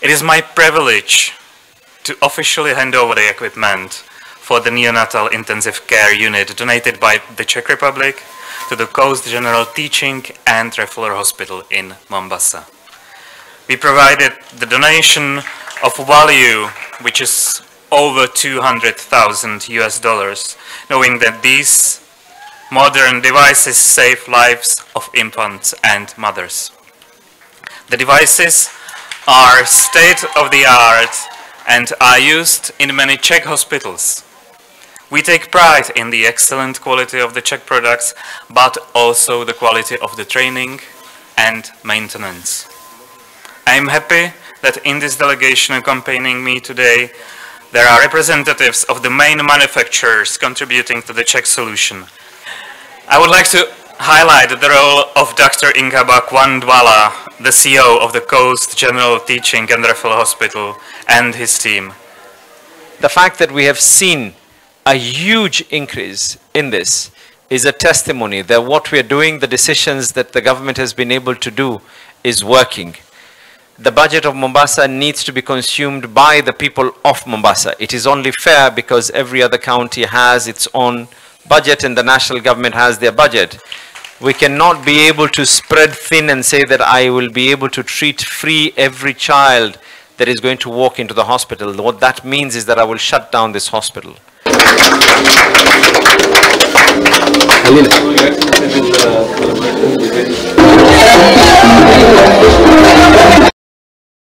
It is my privilege to officially hand over the equipment for the neonatal intensive care unit donated by the Czech Republic to the Coast General Teaching and Referral Hospital in Mombasa. We provided the donation of value which is over $200,000, knowing that these modern devices save lives of infants and mothers. The devices are state-of-the-art and are used in many Czech hospitals. We take pride in the excellent quality of the Czech products, but also the quality of the training and maintenance. I am happy that in this delegation accompanying me today, there are representatives of the main manufacturers contributing to the Czech solution. I would like to highlight the role of Dr. Ingaba Kwandwala, the CEO of the Coast General Teaching and Referral Hospital, and his team. The fact that we have seen a huge increase in this is a testimony that what we are doing, the decisions that the government has been able to do, is working. The budget of Mombasa needs to be consumed by the people of Mombasa. It is only fair because every other county has its own budget and the national government has their budget. We cannot be able to spread thin and say that I will be able to treat free every child that is going to walk into the hospital. What that means is that I will shut down this hospital.